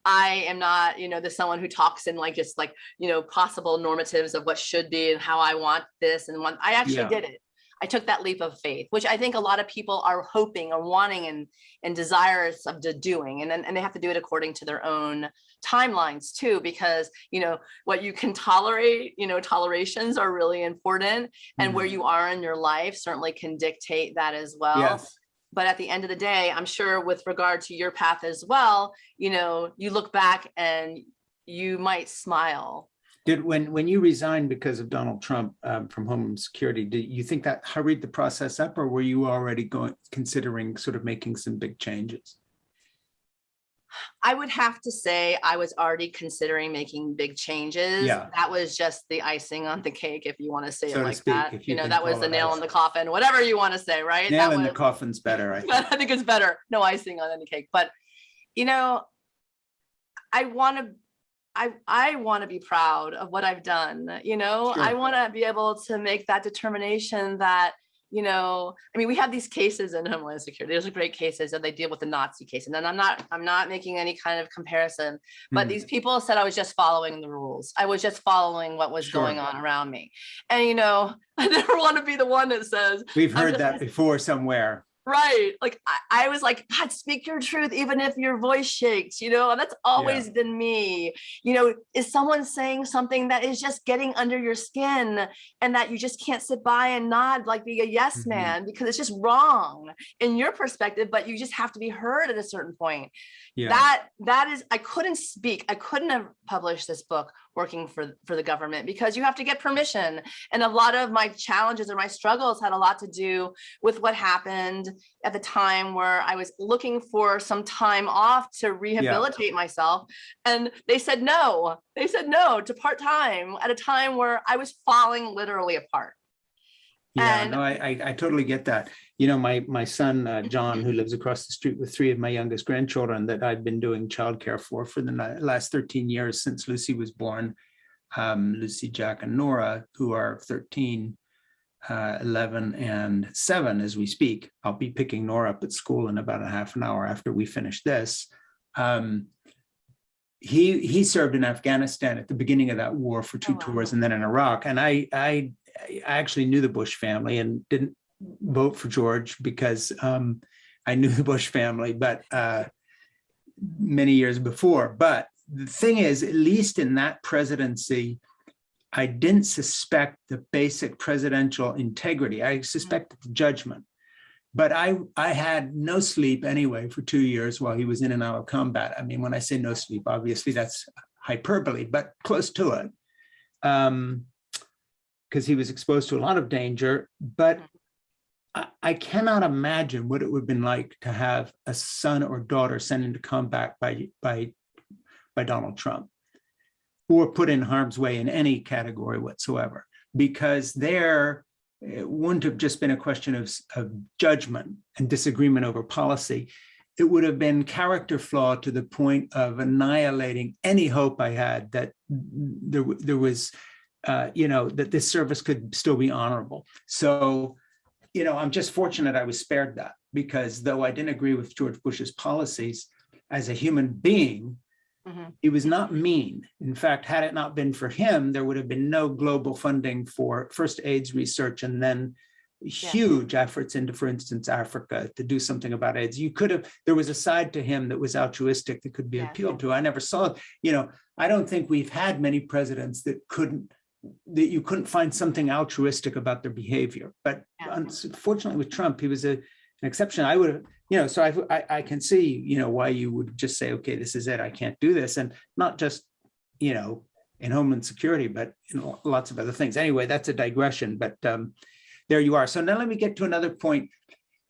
A: I am not, the someone who talks in possible normatives of what should be and how I want this and I actually did it. I took that leap of faith, which I think a lot of people are hoping or wanting and desirous of doing. And they have to do it according to their own timelines too, because, what you can tolerate, tolerations are really important. And where you are in your life certainly can dictate that as well.
B: Yes.
A: But at the end of the day, I'm sure with regard to your path as well, you look back and you might smile.
B: When you resigned because of Donald Trump from Homeland Security, did you think that hurried the process up, or were you already considering sort of making some big changes?
A: I would have to say I was already considering making big changes.
B: Yeah.
A: That was just the icing on the cake, if you want to say it like that.
B: That
A: was the nail in the coffin, whatever you want to say, right?
B: Nail in the coffin's better, I think.
A: I think it's better. No icing on any cake. But, I want to be proud of what I've done.
B: Sure.
A: I want to be able to make that determination that, we have these cases in Homeland Security. There's great cases, and they deal with the Nazi case. And then I'm not making any kind of comparison, but these people said I was just following the rules. I was just following what was going on around me. And, I never want to be the one that says,
B: we've heard that before somewhere.
A: Right. Like I was like, God, speak your truth, even if your voice shakes, and that's always been me. Is someone saying something that is just getting under your skin and that you just can't sit by and nod, like be a yes man, because it's just wrong in your perspective, but you just have to be heard at a certain point. Yeah. That is, I couldn't speak. I couldn't have published this book working for the government, because you have to get permission. And a lot of my challenges or my struggles had a lot to do with what happened at the time where I was looking for some time off to rehabilitate myself. And they said no to part-time at a time where I was falling literally apart.
B: Yeah, no, I totally get that. You know, my son, John, who lives across the street with 3 of my youngest grandchildren that I've been doing childcare for the last 13 years since Lucy was born, Lucy, Jack, and Nora, who are 13, 11, and 7 as we speak. I'll be picking Nora up at school in about a half an hour after we finish this. He served in Afghanistan at the beginning of that war for 2 tours, and then in Iraq. And I actually knew the Bush family and didn't vote for George because I knew the Bush family, but many years before. But the thing is, at least in that presidency, I didn't suspect the basic presidential integrity. I suspected the judgment. But I had no sleep anyway for 2 years while he was in and out of combat. I mean, when I say no sleep, obviously that's hyperbole, but close to it. Because he was exposed to a lot of danger. But I cannot imagine what it would have been like to have a son or daughter sent into combat by Donald Trump, or put in harm's way in any category whatsoever, because it wouldn't have just been a question of judgment and disagreement over policy. It would have been character flaw to the point of annihilating any hope I had that there was, that this service could still be honorable. So, I'm just fortunate I was spared that, because though I didn't agree with George Bush's policies, as a human being, he was not mean. In fact, had it not been for him, there would have been no global funding for first AIDS research and then huge efforts into, for instance, Africa to do something about AIDS. There was a side to him that was altruistic that could be appealed to. I never saw, I don't think we've had many presidents that you couldn't find something altruistic about their behavior. But unfortunately with Trump, he was an exception. I would have, so I can see, why you would just say, okay, this is it, I can't do this. And not just, in Homeland Security, but in lots of other things. Anyway, that's a digression, but there you are. So now let me get to another point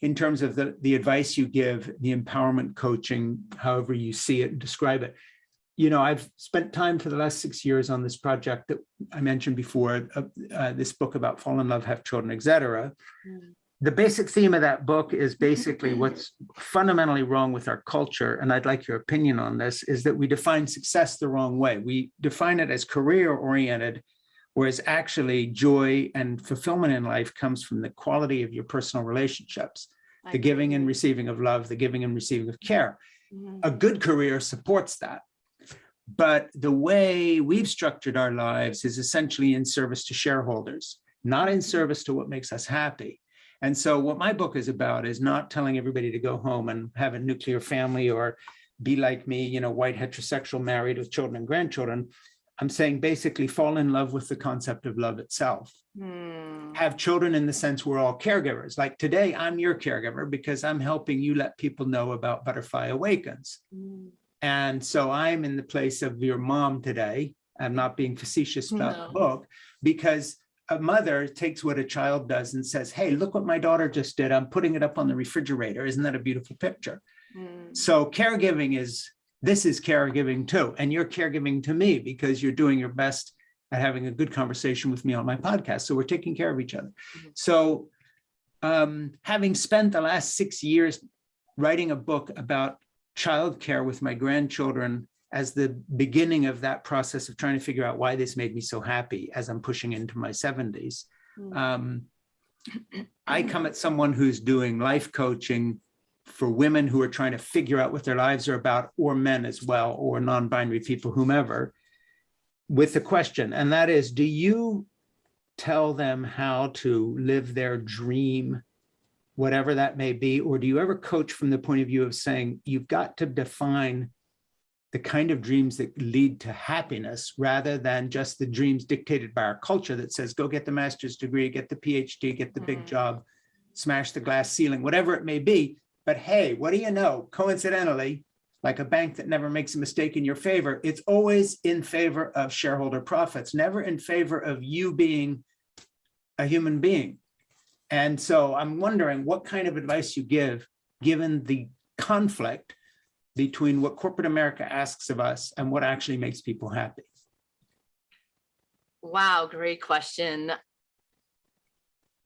B: in terms of the advice you give, the empowerment coaching, however you see it and describe it. I've spent time for the last 6 years on this project that I mentioned before, this book about fall in love, have children, etc. The basic theme of that book is basically what's fundamentally wrong with our culture, and I'd like your opinion on this, is that we define success the wrong way. We define it as career-oriented, whereas actually joy and fulfillment in life comes from the quality of your personal relationships, the giving and receiving of love, the giving and receiving of care. A good career supports that. But the way we've structured our lives is essentially in service to shareholders, not in service to what makes us happy. And so what my book is about is not telling everybody to go home and have a nuclear family or be like me, white, heterosexual, married with children and grandchildren. I'm saying basically fall in love with the concept of love itself. Have children in the sense we're all caregivers. Like today, I'm your caregiver because I'm helping you let people know about Butterfly Awakens. And so I'm in the place of your mom today. I'm not being facetious about the book, because a mother takes what a child does and says, hey, look what my daughter just did. I'm putting it up on the refrigerator. Isn't that a beautiful picture? So caregiving is caregiving too. And you're caregiving to me because you're doing your best at having a good conversation with me on my podcast. So we're taking care of each other. So having spent the last 6 years writing a book about childcare with my grandchildren as the beginning of that process of trying to figure out why this made me so happy as I'm pushing into my 70s. I come at someone who's doing life coaching for women who are trying to figure out what their lives are about, or men as well, or non-binary people, whomever, with the question, and that is, do you tell them how to live their dream, whatever that may be, or do you ever coach from the point of view of saying, you've got to define the kind of dreams that lead to happiness rather than just the dreams dictated by our culture that says, go get the master's degree, get the PhD, get the big job, smash the glass ceiling, whatever it may be. But hey, what do you know? Coincidentally, like a bank that never makes a mistake in your favor. It's always in favor of shareholder profits, never in favor of you being a human being. And so I'm wondering what kind of advice you give, given the conflict between what corporate America asks of us and what actually makes people happy.
A: Wow, great question.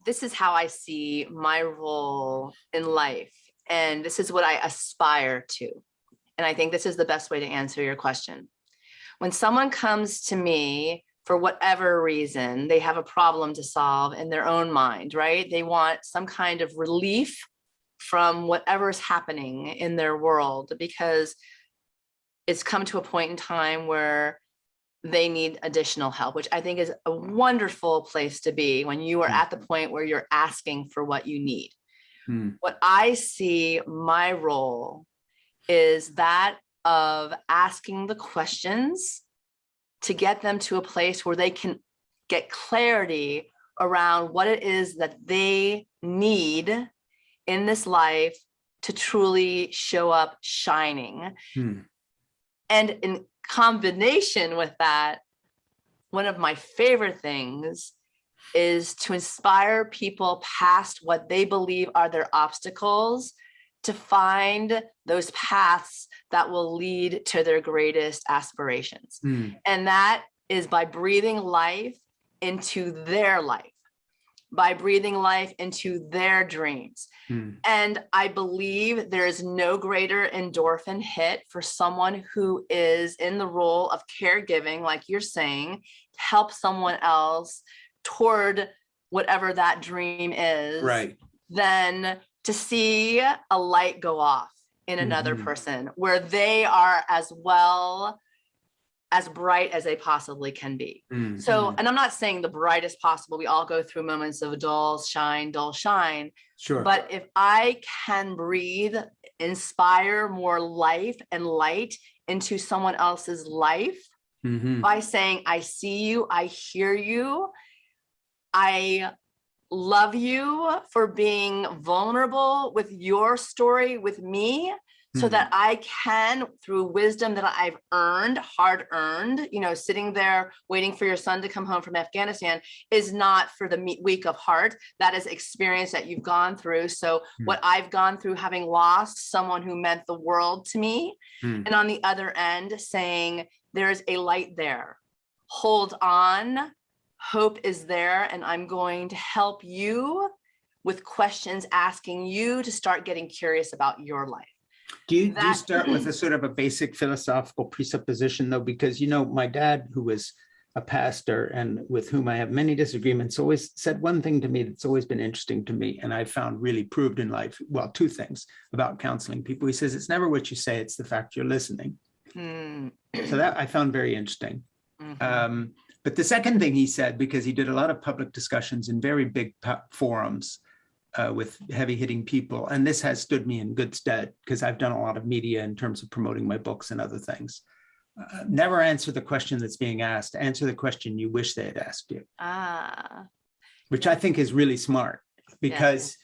A: This is how I see my role in life, and this is what I aspire to. And I think this is the best way to answer your question. When someone comes to me for whatever reason, they have a problem to solve in their own mind, right? They want some kind of relief from whatever's happening in their world, because it's come to a point in time where they need additional help, which I think is a wonderful place to be when you are at the point where you're asking for what you need. What I see my role is that of asking the questions to get them to a place where they can get clarity around what it is that they need in this life to truly show up shining. And in combination with that, one of my favorite things is to inspire people past what they believe are their obstacles to find those paths that will lead to their greatest aspirations. And that is by breathing life into their life, by breathing life into their dreams. And I believe there is no greater endorphin hit for someone who is in the role of caregiving, like you're saying, to help someone else toward whatever that dream is,
B: Right.
A: than to see a light go off in another person where they are as well as bright as they possibly can be. So, and I'm not saying the brightest possible. We all go through moments of dull shine.
B: Sure.
A: But if I can breathe, inspire more life and light into someone else's life by saying, I see you, I hear you, I love you for being vulnerable with your story with me, so that I can, through wisdom that I've earned, hard earned, you know, sitting there waiting for your son to come home from Afghanistan is not for the weak of heart. That is experience that you've gone through. So what I've gone through, having lost someone who meant the world to me, and on the other end saying, there's a light there, hold on, hope is there, and I'm going to help you with questions, asking you to start getting curious about your life.
B: Do you start with a sort of a basic philosophical presupposition, though? Because, you know, my dad, who was a pastor and with whom I have many disagreements, always said one thing to me that's always been interesting to me, and I found really proved in life. Well, two things about counseling people. He says, it's never what you say, it's the fact you're listening. So that I found very interesting. But the second thing he said, because he did a lot of public discussions in very big forums, with heavy hitting people. And this has stood me in good stead because I've done a lot of media in terms of promoting my books and other things. Never answer the question that's being asked. Answer the question you wish they had asked you. Which I think is really smart because,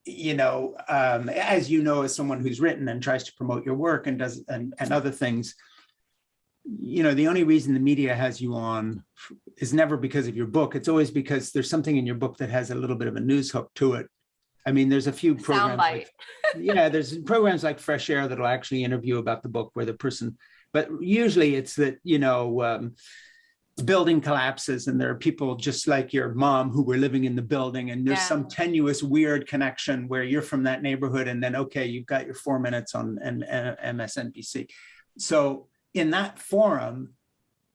B: you know, as you know, as someone who's written and tries to promote your work and does and other things, you know, the only reason the media has you on is never because of your book. It's always because there's something in your book that has a little bit of a news hook to it. I mean, there's a few programs, like, there's programs like Fresh Air that'll actually interview about the book where the person, but usually it's that, you know, the building collapses and there are people just like your mom who were living in the building, and there's some tenuous, weird connection where you're from that neighborhood, and then, okay, you've got your 4 minutes on MSNBC. So in that forum,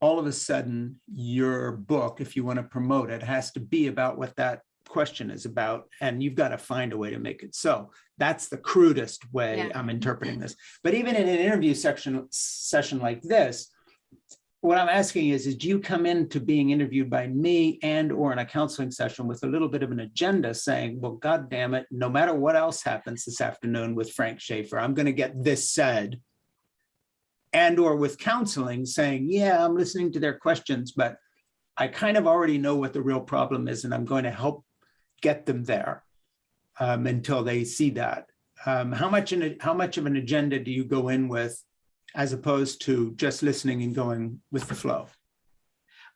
B: all of a sudden, your book, if you want to promote it, has to be about what that question is about, and you've got to find a way to make it so. That's the crudest way I'm interpreting this. But even in an interview session like this, what I'm asking is do you come into being interviewed by me and or in a counseling session with a little bit of an agenda saying, well, God damn it, no matter what else happens this afternoon with Frank Schaeffer, I'm going to get this said. And or with counseling saying, yeah, I'm listening to their questions, but I kind of already know what the real problem is, and I'm going to help get them there until they see that. How much of an agenda do you go in with, as opposed to just listening and going with the flow?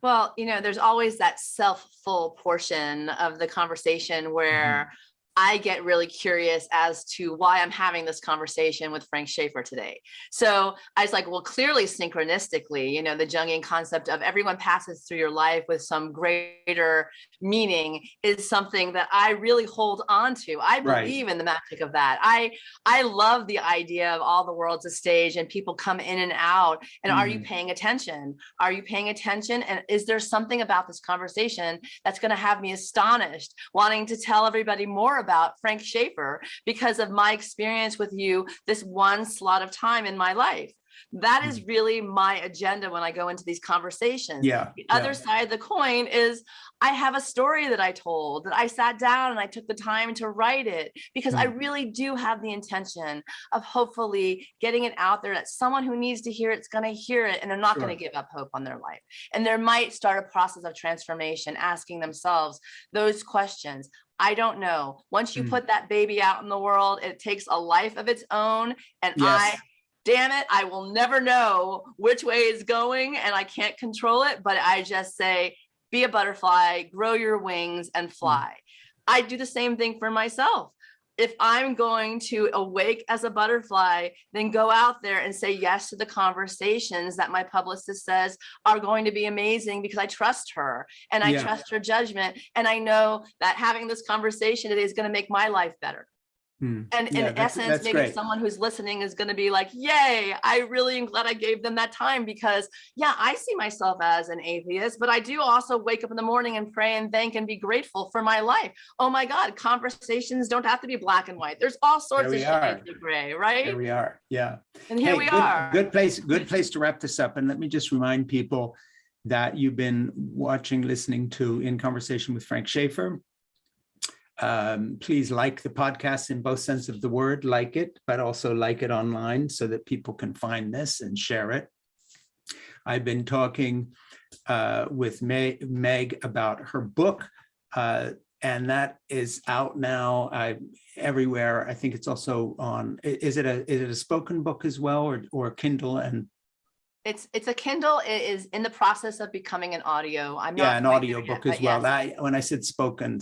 A: Well, there's always that self-full portion of the conversation where I get really curious as to why I'm having this conversation with Frank Schaeffer today. So I was like, well, clearly synchronistically, the Jungian concept of everyone passes through your life with some greater meaning is something that I really hold on to. I believe in the magic of that. I love the idea of all the world's a stage and people come in and out. And are you paying attention? Are you paying attention? And is there something about this conversation that's going to have me astonished, wanting to tell everybody more about Frank Schaeffer because of my experience with you this one slot of time in my life? That is really my agenda when I go into these conversations. The other side of the coin is I have a story that I told, that I sat down and I took the time to write it because I really do have the intention of hopefully getting it out there that someone who needs to hear it's going to hear it and they're not going to give up hope on their life. And there might start a process of transformation, asking themselves those questions. I don't know. Once you put that baby out in the world, it takes a life of its own. And damn it, I will never know which way it's going and I can't control it. But I just say, be a butterfly, grow your wings and fly. I do the same thing for myself. If I'm going to awake as a butterfly, then go out there and say yes to the conversations that my publicist says are going to be amazing because I trust her and I trust her judgment. And I know that having this conversation today is going to make my life better. And in essence, maybe someone who's listening is going to be like, yay, I really am glad I gave them that time because, I see myself as an atheist, but I do also wake up in the morning and pray and thank and be grateful for my life. Oh my God, conversations don't have to be black and white. There's all sorts of shades of gray, right?
B: Here we are. Yeah.
A: And here we are.
B: Good place to wrap this up. And let me just remind people that you've been listening to In Conversation with Frank Schaeffer. Please like the podcast in both sense of the word, like it, but also like it online so that people can find this and share it. I've been talking with Meg about her book, and that is out now everywhere. I think it's also on, is it a spoken book as well or Kindle? And
A: it's a Kindle. It is in the process of becoming an audio. I'm not
B: an audio book as well. When I said spoken,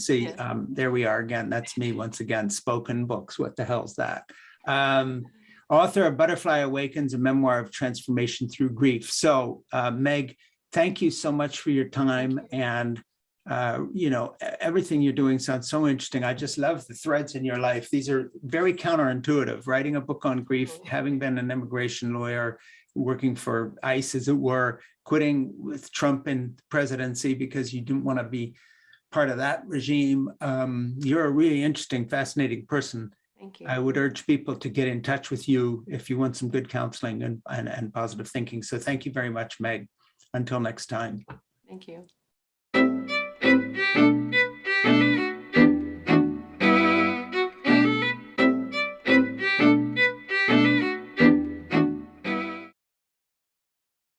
B: there we are again. That's me once again. Spoken books. What the hell's that? Author of Butterfly Awakens, a memoir of transformation through grief. So, Meg, thank you so much for your time. And everything you're doing sounds so interesting. I just love the threads in your life. These are very counterintuitive. Writing a book on grief, having been an immigration lawyer, working for ICE, as it were, quitting with Trump in presidency because you didn't want to be part of that regime. You're a really interesting, fascinating person.
A: Thank you.
B: I would urge people to get in touch with you if you want some good counseling and positive thinking. So thank you very much, Meg. Until next time.
A: Thank you.